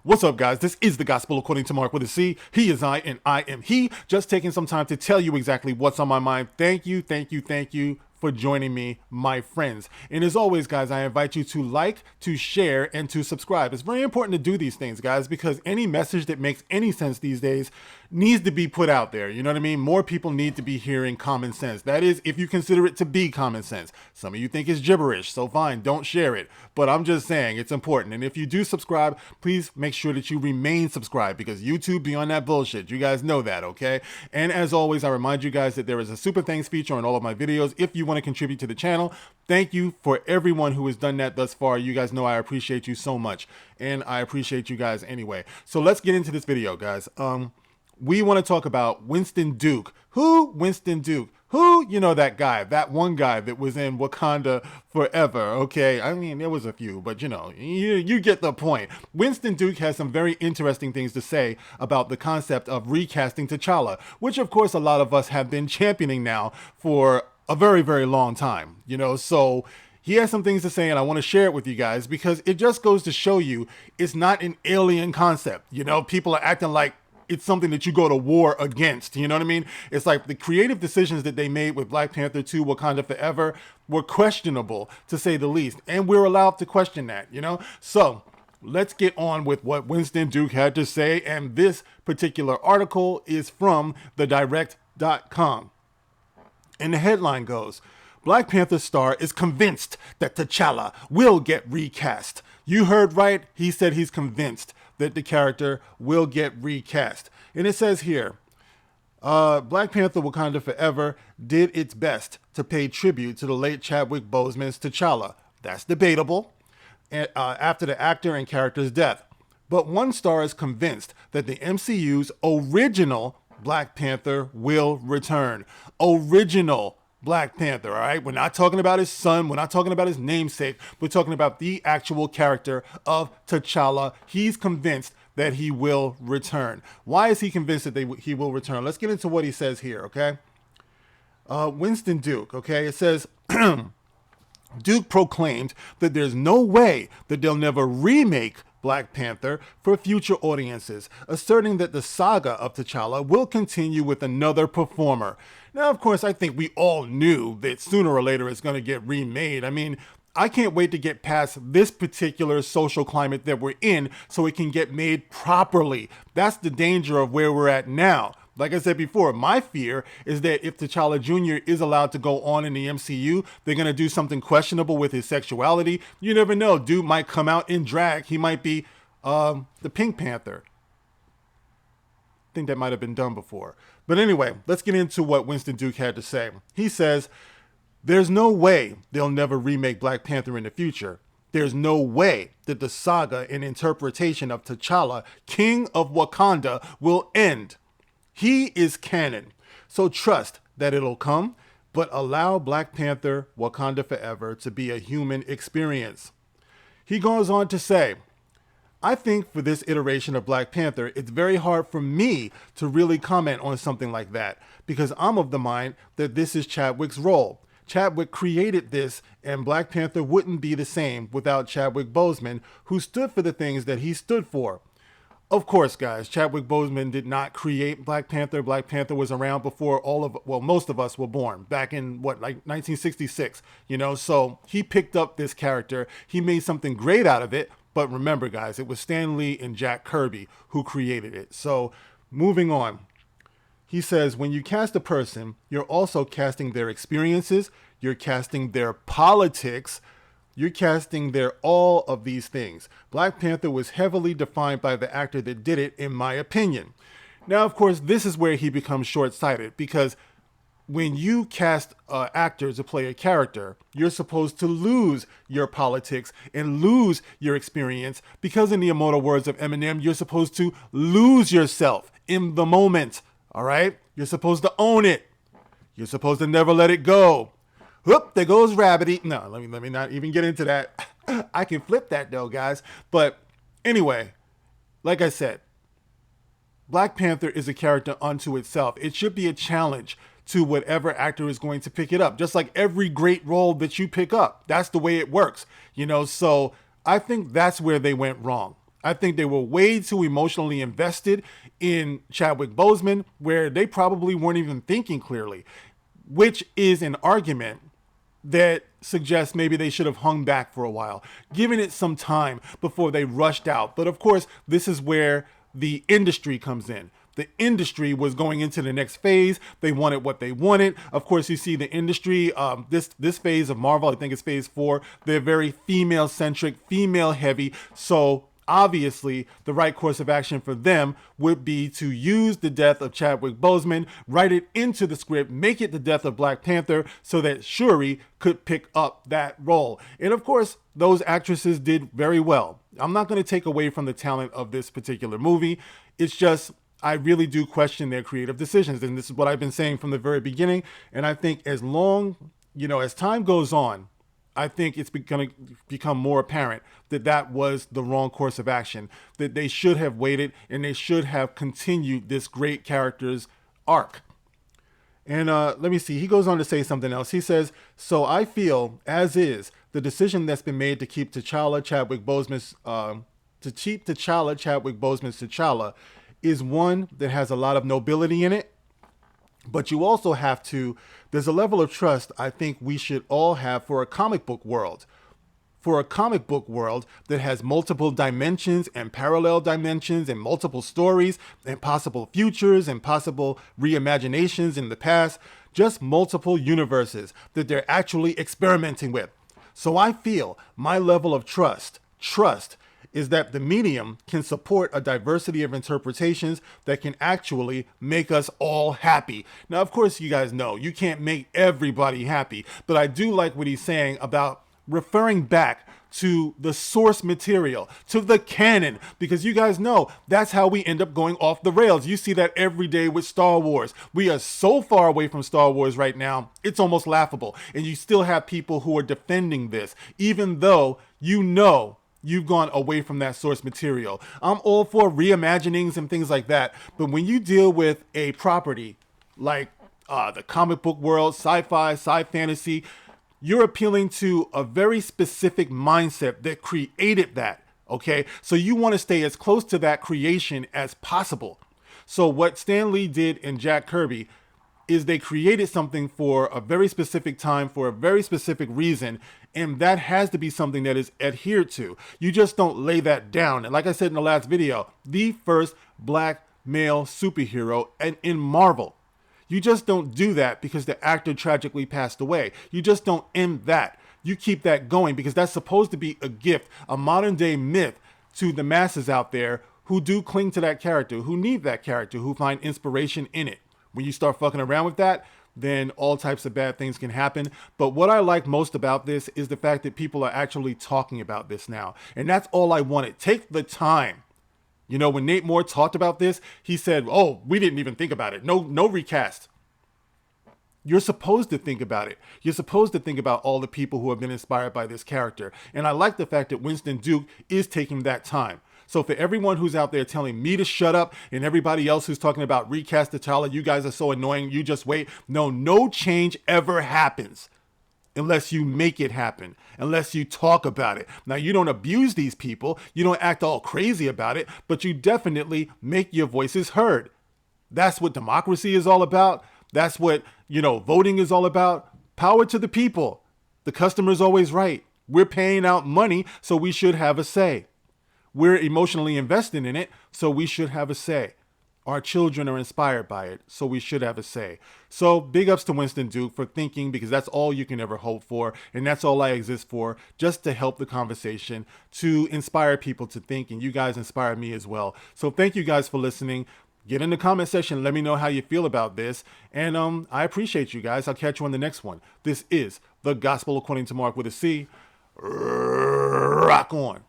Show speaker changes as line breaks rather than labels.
What's up, guys? This is the Gospel According to Mark with a C. He is I, and I am he. Just taking some time to tell you exactly what's on my mind. Thank you for joining me, my friends. And as always, guys, I invite you to like, to share, and to subscribe. It's very important to do these things, guys, because any message that makes any sense these days needs to be put out there. You know what I mean? More people need to be hearing common sense. That is, if you consider it to be common sense. Some of you think it's gibberish, so fine, don't share it. But I'm just saying it's important. And if you do subscribe, please make sure that you remain subscribed, because YouTube be on that bullshit. You guys know that, okay? And as always, I remind you guys that there is a super thanks feature on all of my videos if you want to contribute to the channel. Thank you for everyone who has done that thus far. You guys know I appreciate you so much, and I appreciate you guys anyway. So let's get into this video, guys. We want to talk about Winston Duke. Who? Winston Duke. Who? You know, that guy, that one guy that was in Wakanda Forever, okay? I mean, there was a few, but you know, you get the point. Winston Duke has some very interesting things to say about the concept of recasting T'Challa, which of course a lot of us have been championing now for a very, very long time, you know? So he has some things to say, and I want to share it with you guys because it just goes to show you it's not an alien concept. You know, people are acting like it's something that you go to war against. You know what I mean? It's like the creative decisions that they made with Black Panther 2, Wakanda Forever were questionable, to say the least. And we're allowed to question that, you know? So let's get on with what Winston Duke had to say. And this particular article is from thedirect.com. And the headline goes, Black Panther star is convinced that T'Challa will get recast. You heard right. He said he's convinced that the character will get recast. And it says here, Black Panther Wakanda Forever did its best to pay tribute to the late Chadwick Boseman's T'Challa. That's debatable, after the actor and character's death. But one star is convinced that the MCU's original Black Panther will return. Original Black Panther, all right? We're not talking about his son. We're not talking about his namesake. We're talking about the actual character of T'Challa. He's convinced that he will return. Why is he convinced that he will return? Let's get into what he says here, okay? Winston Duke, okay? It says, Duke proclaimed that there's no way that they'll never remake Black Panther for future audiences, asserting that the saga of T'Challa will continue with another performer. Now, of course, I think we all knew that sooner or later it's going to get remade. I mean, I can't wait to get past this particular social climate that we're in so it can get made properly. That's the danger of where we're at now. Like I said before, my fear is that if T'Challa Jr. is allowed to go on in the MCU, they're going to do something questionable with his sexuality. You never know. Dude might come out in drag. He might be the Pink Panther. I think that might have been done before. But anyway, let's get into what Winston Duke had to say. He says, there's no way they'll never remake Black Panther in the future. There's no way that the saga and interpretation of T'Challa, King of Wakanda, will end. He is canon, so trust that it'll come, but allow Black Panther Wakanda Forever to be a human experience. He goes on to say, I think for this iteration of Black Panther, it's very hard for me to really comment on something like that, because I'm of the mind that this is Chadwick's role. Chadwick created this, and Black Panther wouldn't be the same without Chadwick Boseman, who stood for the things that he stood for. Of course, guys, Chadwick Boseman did not create Black Panther. Black Panther was around before most of us were born, back in, like 1966, you know? So he picked up this character. He made something great out of it. But remember, guys, it was Stan Lee and Jack Kirby who created it. So moving on, he says, when you cast a person, you're also casting their experiences, you're casting their politics, you're casting their all of these things. Black Panther was heavily defined by the actor that did it, in my opinion. Now, of course, this is where he becomes short-sighted, because when you cast actors to play a character, you're supposed to lose your politics and lose your experience, because in the immortal words of Eminem, you're supposed to lose yourself in the moment, all right? You're supposed to own it. You're supposed to never let it go. Whoop, there goes Rabbity. No, let me not even get into that. I can flip that though, guys. But anyway, like I said, Black Panther is a character unto itself. It should be a challenge to whatever actor is going to pick it up. Just like every great role that you pick up. That's the way it works. You know, so I think that's where they went wrong. I think they were way too emotionally invested in Chadwick Boseman, where they probably weren't even thinking clearly, which is an argument that suggests maybe they should have hung back for a while, given it some time before they rushed out. But of course, this is where the industry comes in. The industry was going into the next phase. They wanted what they wanted. Of course, you see the industry, this phase of Marvel, I think it's phase 4, they're very female-centric, female-heavy. So obviously, the right course of action for them would be to use the death of Chadwick Boseman, write it into the script, make it the death of Black Panther so that Shuri could pick up that role. And of course, those actresses did very well. I'm not going to take away from the talent of this particular movie. It's just, I really do question their creative decisions. And this is what I've been saying from the very beginning. And I think as long, as time goes on, I think it's going to become more apparent that that was the wrong course of action, that they should have waited and they should have continued this great character's arc. And let me see, he goes on to say something else. He says, so I feel, as is, the decision that's been made to keep Chadwick Boseman's T'Challa is one that has a lot of nobility in it. But you also have to, there's a level of trust I think we should all have for a comic book world. For a comic book world that has multiple dimensions and parallel dimensions and multiple stories and possible futures and possible reimaginations in the past, just multiple universes that they're actually experimenting with. So I feel my level of trust is that the medium can support a diversity of interpretations that can actually make us all happy. Now, of course, you guys know you can't make everybody happy, but I do like what he's saying about referring back to the source material, to the canon, because you guys know that's how we end up going off the rails. You see that every day with Star Wars. We are so far away from Star Wars right now, it's almost laughable. And you still have people who are defending this, even though you've gone away from that source material. I'm all for reimaginings and things like that. But when you deal with a property like the comic book world, sci-fi, sci-fantasy, you're appealing to a very specific mindset that created that, okay? So you want to stay as close to that creation as possible. So what Stan Lee did and Jack Kirby is they created something for a very specific time, for a very specific reason, and that has to be something that is adhered to. You just don't lay that down. And like I said in the last video, the first Black male superhero in Marvel. You just don't do that because the actor tragically passed away. You just don't end that. You keep that going because that's supposed to be a gift, a modern day myth to the masses out there who do cling to that character, who need that character, who find inspiration in it. When you start fucking around with that, then all types of bad things can happen. But what I like most about this is the fact that people are actually talking about this now. And that's all I wanted. Take the time. When Nate Moore talked about this, he said, oh, we didn't even think about it. No recast. You're supposed to think about it. You're supposed to think about all the people who have been inspired by this character. And I like the fact that Winston Duke is taking that time. So for everyone who's out there telling me to shut up and everybody else who's talking about recast T'Challa, you guys are so annoying, you just wait. No change ever happens unless you make it happen, unless you talk about it. Now, you don't abuse these people. You don't act all crazy about it, but you definitely make your voices heard. That's what democracy is all about. That's what, voting is all about. Power to the people. The customer's always right. We're paying out money, so we should have a say. We're emotionally invested in it, so we should have a say. Our children are inspired by it, so we should have a say. So big ups to Winston Duke for thinking, because that's all you can ever hope for, and that's all I exist for, just to help the conversation, to inspire people to think, and you guys inspire me as well. So thank you guys for listening. Get in the comment section, let me know how you feel about this, and I appreciate you guys. I'll catch you on the next one. This is The Gospel According to Mark with a C. Rock on.